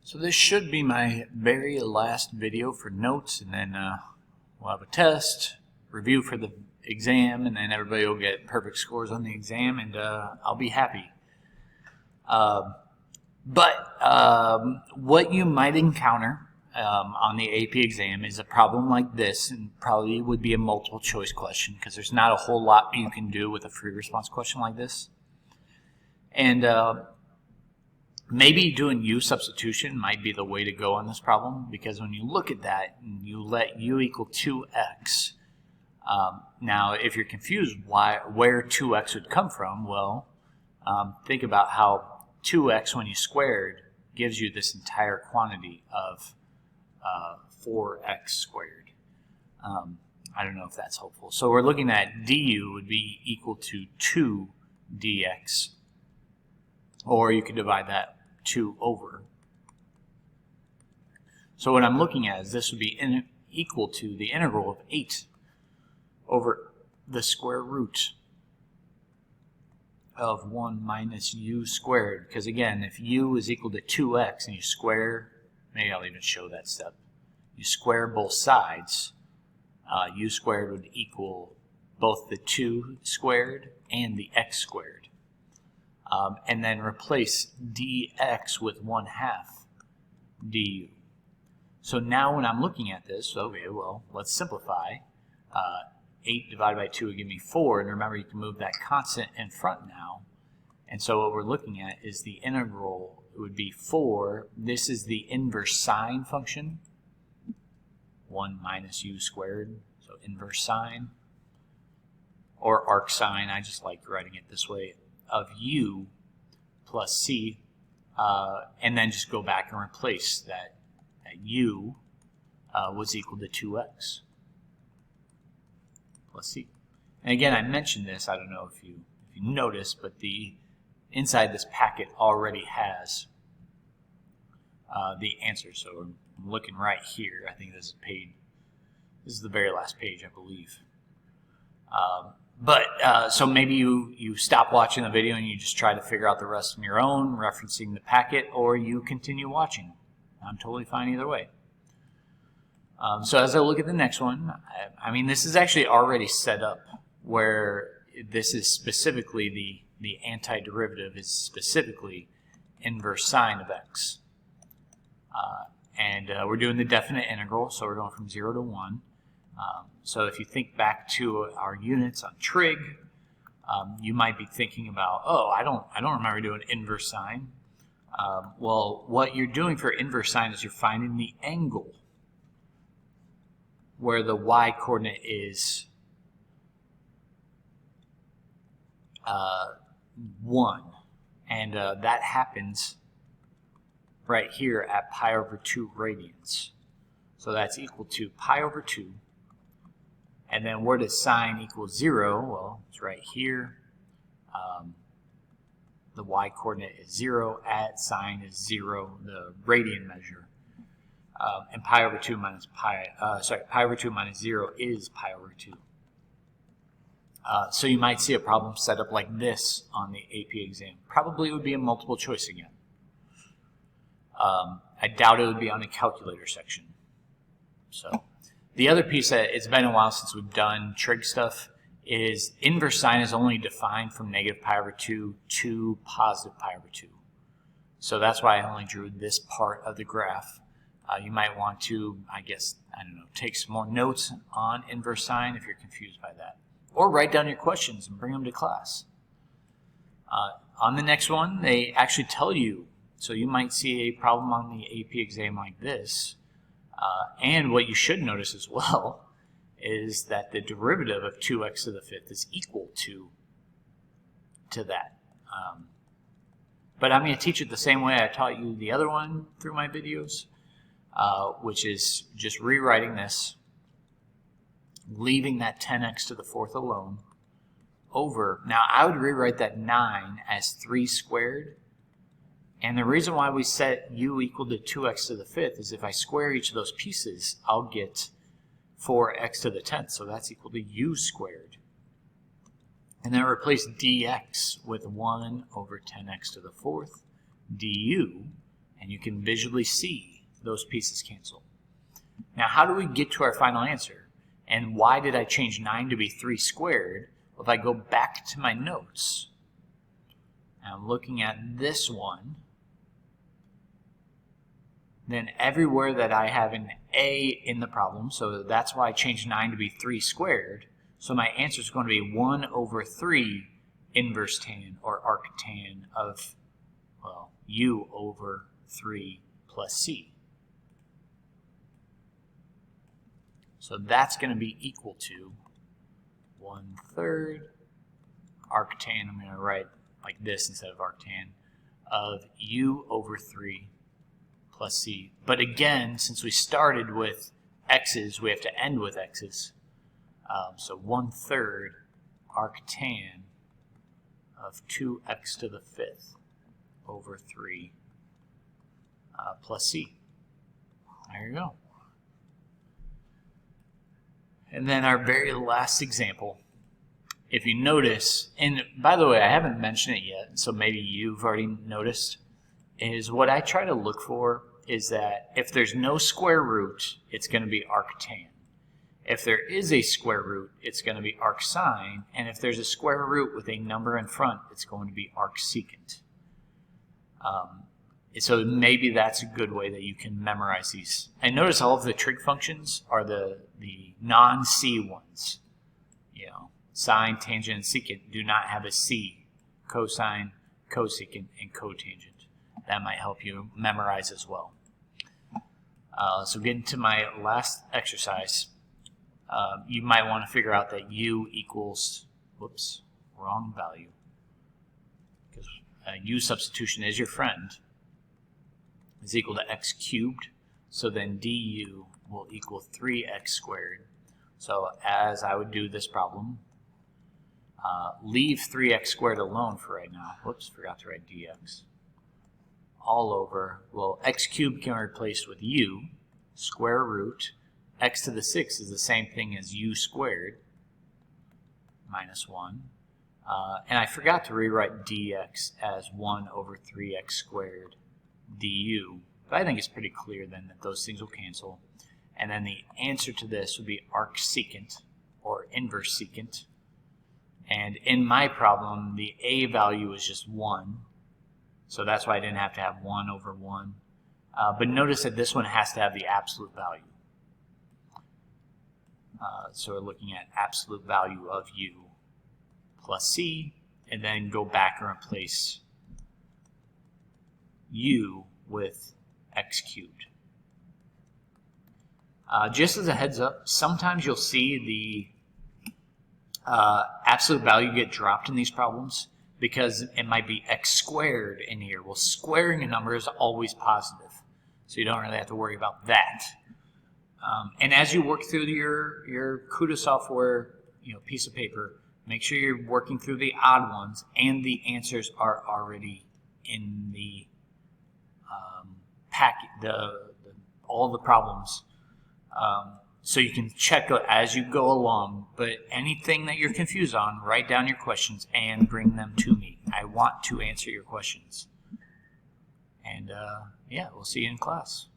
So this should be my very last video for notes, and then we'll have a test, review for the exam, and then everybody will get perfect scores on the exam, and I'll be happy. But what you might encounter on the AP exam is a problem like this, and probably would be a multiple choice question, because there's not a whole lot you can do with a free response question like this. And maybe doing U substitution might be the way to go on this problem, because when you look at that and you let U equal 2x, now if you're confused where 2x would come from, well, think about how 2x when you squared gives you this entire quantity of 4x squared. I don't know if that's helpful. So we're looking at du would be equal to 2 dx, or you could divide that 2 over. So what I'm looking at is this would be equal to the integral of 8 over the square root of 1 minus u squared. Because again, if u is equal to 2x and you square, maybe I'll even show that step. You square both sides, u squared would equal both the 2 squared and the x squared. And then replace dx with 1/2 du. So now when I'm looking at this, okay, well, let's simplify. 8 divided by 2 would give me 4, and remember you can move that constant in front now. And so what we're looking at is the integral. It would be 4. This is the inverse sine function. 1 minus u squared, so inverse sine. Or arc sine, I just like writing it this way, of u plus c, and then just go back and replace that u was equal to 2x plus c. And again, I mentioned this, I don't know if you noticed, but the inside this packet already has the answer. So I'm looking right here. I think this is the very last page, I believe. So maybe you stop watching the video and you just try to figure out the rest on your own, referencing the packet, or you continue watching. I'm totally fine either way. So as I look at the next one, I mean, this is actually already set up where this is specifically the antiderivative is specifically inverse sine of x. And we're doing the definite integral, so we're going from 0 to 1. So if you think back to our units on trig, you might be thinking about, oh, I don't remember doing inverse sine. Well, what you're doing for inverse sine is you're finding the angle where the y coordinate is 1, and that happens right here at pi over 2 radians. So that's equal to pi over 2. And then where does sine equal 0? Well, it's right here. The y coordinate is 0, at sine is 0, the radian measure. And pi over 2 minus pi over 2 minus 0 is pi over 2. So you might see a problem set up like this on the AP exam. Probably would be a multiple choice again. I doubt it would be on a calculator section. So the other piece that it's been a while since we've done trig stuff is inverse sine is only defined from negative pi over 2 to positive pi over 2. So that's why I only drew this part of the graph. You might want to, I don't know, take some more notes on inverse sine if you're confused by that. Or write down your questions and bring them to class. On the next one, they actually tell you. So you might see a problem on the AP exam like this. And what you should notice as well is that the derivative of 2x to the 5th is equal to that. But I'm going to teach it the same way I taught you the other one through my videos, which is just rewriting this, leaving that 10x to the 4th alone, over. Now, I would rewrite that 9 as 3 squared. And the reason why we set u equal to 2x to the 5th is if I square each of those pieces, I'll get 4x to the 10th. So that's equal to u squared. And then replace dx with 1 over 10x to the 4th du. And you can visually see those pieces cancel. Now, how do we get to our final answer? And why did I change 9 to be 3 squared? Well, if I go back to my notes, and I'm looking at this one, then everywhere that I have an A in the problem, so that's why I changed 9 to be 3 squared, so my answer is going to be 1 over 3 inverse tan, or arctan of, well, u over 3 plus c. So that's going to be equal to 1/3 arctan, I'm going to write like this instead of arctan, of u over 3 plus c. But again, since we started with x's, we have to end with x's. So 1/3 arctan of 2x to the 5th over 3 plus c. There you go. And then our very last example, if you notice, and by the way, I haven't mentioned it yet, so maybe you've already noticed, is what I try to look for is that if there's no square root, it's going to be arctan. If there is a square root, it's going to be arcsine, and if there's a square root with a number in front, it's going to be arcsecant. So maybe that's a good way that you can memorize these. And notice all of the trig functions are the non-C ones. You know, sine, tangent, and secant do not have a C. Cosine, cosecant, and cotangent. That might help you memorize as well. So getting to my last exercise, you might want to figure out that u equals, whoops, wrong value. Because u substitution is your friend. Is equal to x cubed, so then du will equal 3x squared. So as I would do this problem, leave 3x squared alone for right now. Whoops, forgot to write dx. All over, well, x cubed can be replaced with u, square root. X to the 6 is the same thing as u squared, minus 1. And I forgot to rewrite dx as 1 over 3x squared du, but I think it's pretty clear then that those things will cancel. And then the answer to this would be arcsecant, or inverse secant. And in my problem, the a value is just 1, so that's why I didn't have to have 1 over 1. But notice that this one has to have the absolute value. So we're looking at absolute value of u plus c, and then go back and replace u with x cubed. Just as a heads up, sometimes you'll see the absolute value get dropped in these problems because it might be x squared in here. Well, squaring a number is always positive, so you don't really have to worry about that. And as you work through your CUDA software, piece of paper, make sure you're working through the odd ones and the answers are already in the all the problems, so you can check as you go along. But anything that you're confused on, write down your questions and bring them to me. I want to answer your questions. And yeah, we'll see you in class.